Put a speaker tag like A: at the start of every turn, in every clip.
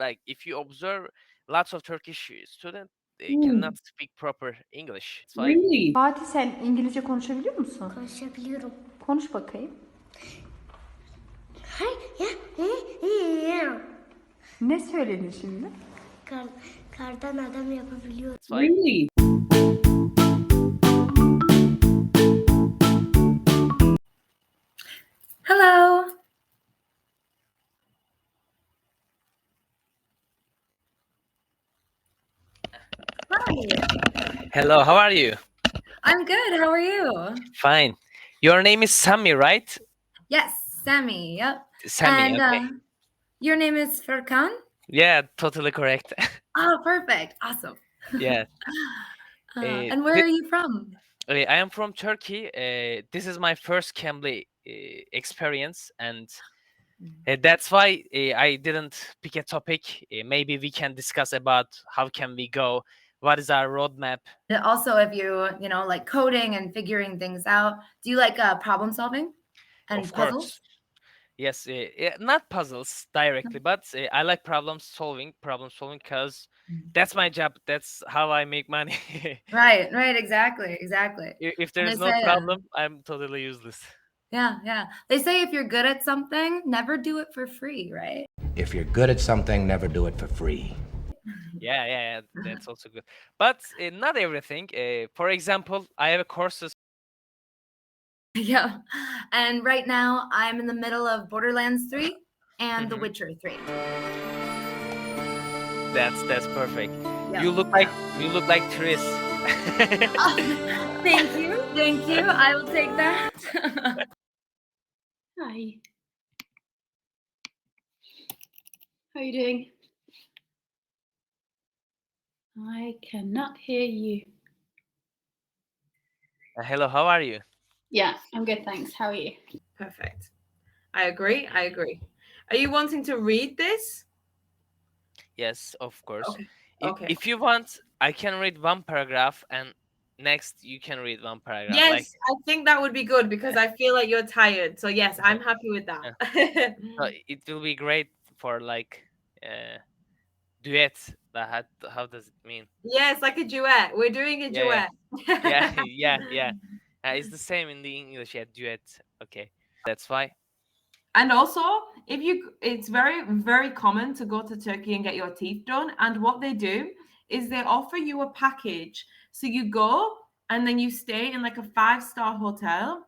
A: like if you observe lots of Turkish students, they
B: Hmm.
A: cannot speak proper English. It's like
B: Really?
C: Fatih, sen İngilizce konuşabiliyor musun?
D: Konuşabiliyorum.
C: Konuş bakayım. Ne söyledin şimdi?
D: Kardan adam yapabiliyorum.
A: it's like
B: Really?
E: Hello. Hi.
A: hello, how are you?
E: I'm good. How are you?
A: Fine. Your name is Sami, right?
E: Yes, Sammy. Yep.
A: Sami.
E: And
A: Okay.
E: your name is Furkan?
A: Yeah, totally correct.
E: Oh, perfect. Awesome.
A: Yeah.
E: And where are you from?
A: I am from Turkey. This is my first Cambly experience, and that's why I didn't pick a topic. Maybe we can discuss about how can we go, what is our roadmap.
E: And also, if you know, like coding and figuring things out, do you like problem solving and
A: Of
E: puzzles?
A: course. Yes, not puzzles directly, but I like problem solving because that's my job. That's how I make money.
E: Right, exactly.
A: If
E: And
A: there's
E: they
A: no
E: say,
A: problem, I'm totally useless.
E: yeah. They say if you're good at something, never do it for free, right?
F: If you're good at something, never do it for free.
A: Yeah, that's also good. But not everything. For example, I have a courses.
E: Yeah. And right now I'm in the middle of Borderlands 3 and The
A: Mhm.
E: Witcher 3.
A: That's perfect.
E: Yeah.
A: You look like Tris.
E: Thank you. I will take that.
G: Hi. How are you doing? I cannot hear you.
A: Hello, how are you?
G: Yeah, I'm good, thanks. How are you?
B: Perfect. I agree. Are you wanting to read this?
A: Yes, of course.
B: Okay.
A: If you want, I can read one paragraph, and next you can read one paragraph.
B: Yes,
A: Like,
B: I think that would be good because I feel like you're tired. So yes, I'm happy with that.
A: it will be great for like duet. How does it mean?
B: Yes, like a duet. We're doing a
A: Yeah,
B: duet.
A: yeah. It's the same in the English. Yeah, duet. Okay, that's why.
B: And also, it's very, very common to go to Turkey and get your teeth done. And what they do is they offer you a package. So you go and then you stay in like a 5-star hotel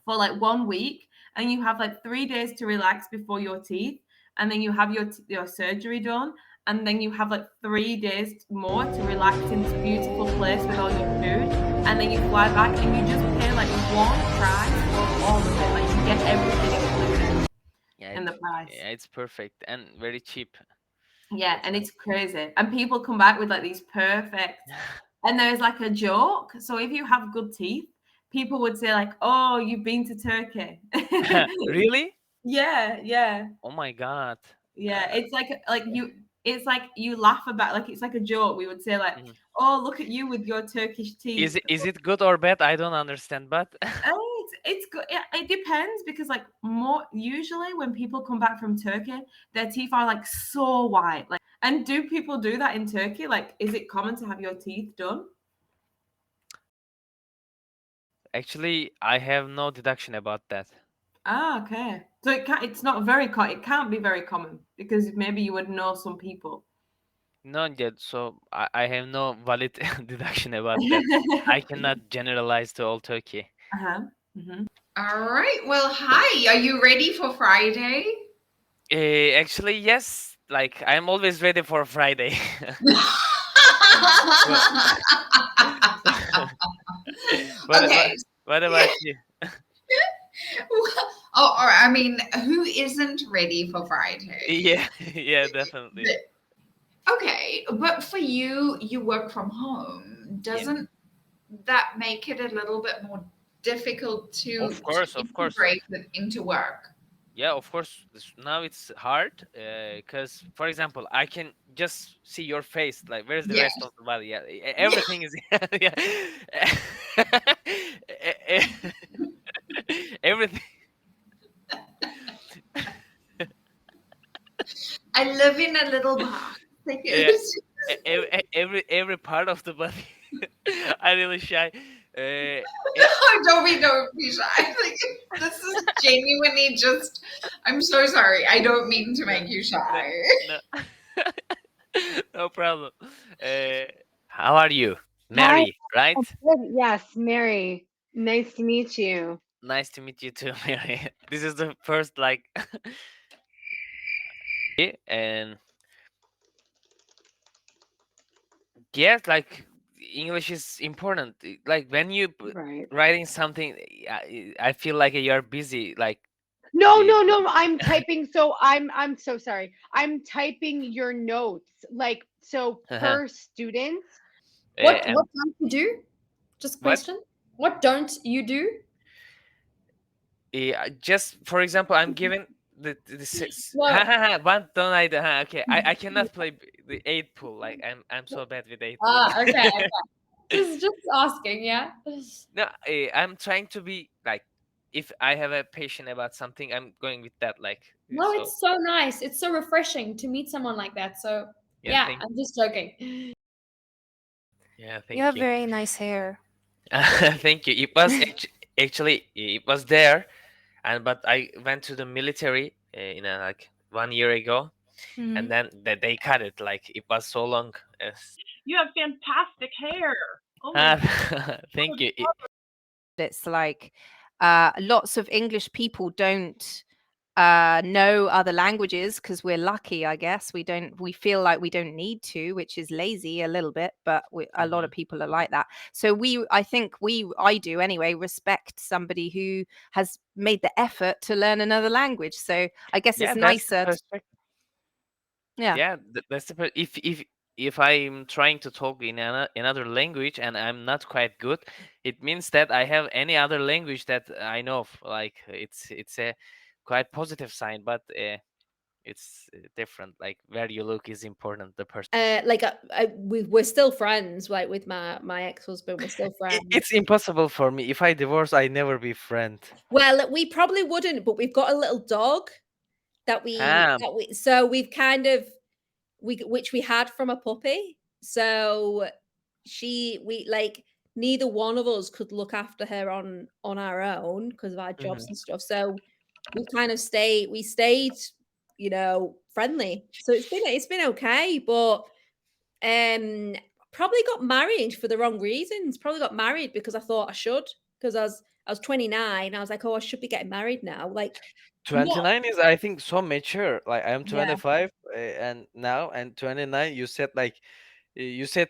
B: for like 1 week, and you have like 3 days to relax before your teeth, and then you have your surgery done, and then you have like 3 days more to relax in this beautiful place with all your food, and then you fly back and you just pay like one price for all of it. Like you get everything included in the price.
A: Yeah, it's perfect and very cheap.
B: Yeah, and it's crazy. And people come back with like these perfect, and there's like a joke. So if you have good teeth, people would say like, "Oh, you've been to Turkey."
A: Really?
B: Yeah.
A: Oh my God.
B: Yeah, it's like you laugh about, like it's like a joke. We would say like,
A: Mhm.
B: "Oh, look at you with your Turkish teeth."
A: Is it good or bad? I don't understand, but
B: Oh, it's good. Yeah, it depends because like more usually when people come back from Turkey, their teeth are like so white. Like, and do people do that in Turkey? Like, is it common to have your teeth done?
A: actually, I have no deduction about that.
B: Ah, okay. So it's not very it can't be very common because maybe you would know some people.
A: No, yet, so I have no valid deduction about that. I cannot generalize to all Turkey.
B: Uh-huh. Mm-hmm.
H: All right. Well, hi. Are you ready for Friday?
A: Actually, yes. Like I'm always ready for Friday.
H: Okay.
A: What about you?
H: Oh, or I mean, who isn't ready for Friday?
A: Yeah, definitely.
H: Okay, but for you, you work from home. Doesn't that make it a little bit more difficult to
A: Of course.
H: integrate it into work?
A: Yeah, of course. Now it's hard because, for example, I can just see your face. Like, where's the
H: Yeah.
A: rest of the body? Yeah, everything is. Yeah, everything.
H: I live in a little box. Like,
A: Yeah. Every part of the body. I'm really shy.
H: don't be shy. Like, this is genuinely just. I'm so sorry. I don't mean to make you shy.
A: No, no problem. How are you? Mary, right?
I: Good. Yes, Mary. Nice to meet you.
A: Nice to meet you too, Mary. This is the first like and yes, like English is important. Like when you
I: Right.
A: writing something, I feel like you're busy. Like
I: No,
A: eh,
I: no, no. I'm typing. So I'm so sorry. I'm typing your notes. Like so per student.
E: What
A: and
E: don't you do? Just a
A: what?
E: question. What don't you do?
A: Just for example, I'm given the six.
E: No.
A: One don't I? Okay, I cannot play the eight pool. Like I'm so bad with eight pool.
E: Ah, okay. Okay. Just asking, yeah.
A: No, I'm trying to be like, if I have a passion about something, I'm going with that. Like,
E: No,
A: so
E: it's so nice. It's so refreshing to meet someone like that. So yeah,
A: thank
E: I'm just joking.
A: yeah,
J: You have
A: thank you.
J: very nice hair.
A: Thank you. It was actually it was there, but I went to the military in like 1 year ago,
J: Mhm.
A: and then they cut it. Like it was so long.
B: You have fantastic hair. Oh my
A: Thank you.
J: It's like lots of English people don't know other languages because we're lucky, I guess. We feel like we don't need to, which is lazy a little bit, but a lot of people are like that. So I do anyway, respect somebody who has made the effort to learn another language. So I guess
A: Yeah,
J: it's
A: that's the
J: nicer.
A: perspective.
J: Yeah.
A: Yeah, that's the if I'm trying to talk in another language and I'm not quite good, it means that I have any other language that I know of. Like it's a quite positive sign, but it's different. Like where you look is important. The person.
E: We're still friends, like with my ex-husband. We're still friends.
A: It's impossible for me. If I divorce, I never be friend.
E: Well, we probably wouldn't, but we've got a little dog
A: Ah,
E: so we've kind of which we had from a puppy. So we like neither one of us could look after her on our own because of our jobs and stuff. So we stayed, friendly. So it's been okay, but probably got married for the wrong reasons. Probably got married because I thought I should, because I was 29. I was like, oh, I should be getting married now. Like
A: 29 is I think so mature. Like I'm
E: Yeah.
A: 25 and now and 29. You said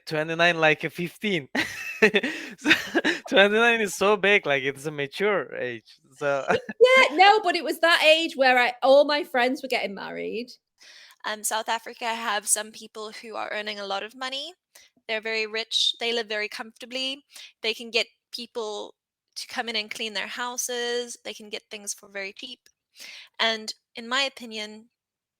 A: 29 like a 15. So 29 is so big, like it's a mature age. So
E: Yeah, no, but it was that age where all my friends were getting married.
J: South Africa have some people who are earning a lot of money. They're very rich. They live very comfortably. They can get people to come in and clean their houses. They can get things for very cheap. And in my opinion,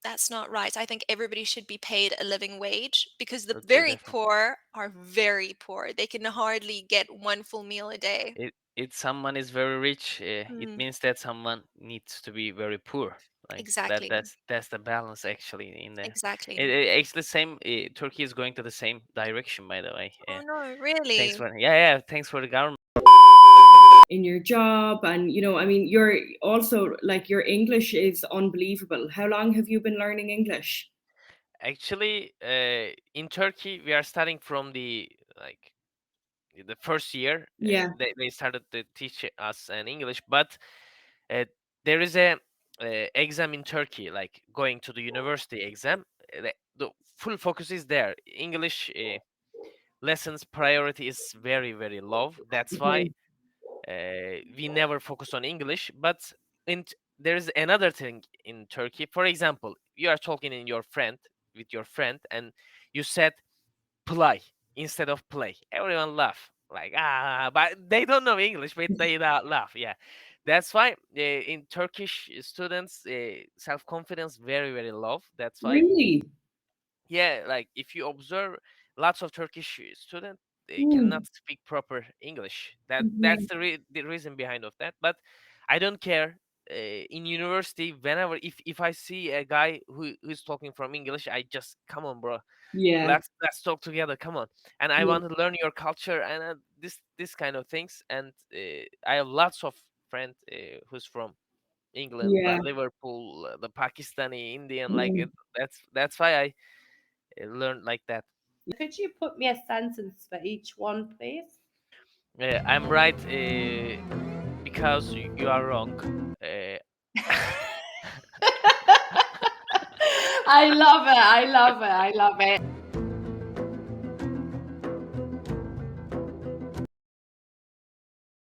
J: that's not right. I think everybody should be paid a living wage because the very
A: definitely.
J: poor are very poor. They can hardly get one full meal a day.
A: If someone is very rich, it
J: Mm.
A: means that someone needs to be very poor. Like
J: Exactly.
A: that's the balance actually in the
J: Exactly.
A: actually same. Turkey is going to the same direction, by the way.
J: Oh no, really?
A: Thanks for yeah. Thanks for the government.
K: In your job, and I mean, you're also like, your English is unbelievable. How long have you been learning English?
A: Actually, in Turkey, we are starting from the first year.
K: Yeah.
A: They started to teach us in English, but there is a exam in Turkey, like going to the university exam. The full focus is there. English lessons priority is very very low. That's why we never focus on English. But there is another thing in Turkey. For example, you are talking with your friend, and you said play instead of play. Everyone laugh like but they don't know English, but they laugh. Yeah, that's why in Turkish students self confidence very very low. That's why
K: Really?
A: yeah, like if you observe lots of Turkish students, they
K: Mm.
A: cannot speak proper English. That's
K: Mhm.
A: the reason behind of that. But I don't care. in university, whenever if I see a guy who's talking from English, I just, come on, bro,
K: Yeah.
A: let's talk together, come on. And I
K: Yeah.
A: want to learn your culture and this kind of things. And I have lots of friends who's from England,
K: Yeah.
A: Liverpool, the Pakistani, Indian,
K: Mm.
A: like that's why I learned like that.
L: Could you put me a sentence for each one, please?
A: I'm right because you are wrong.
L: I love it. I love it. I love it.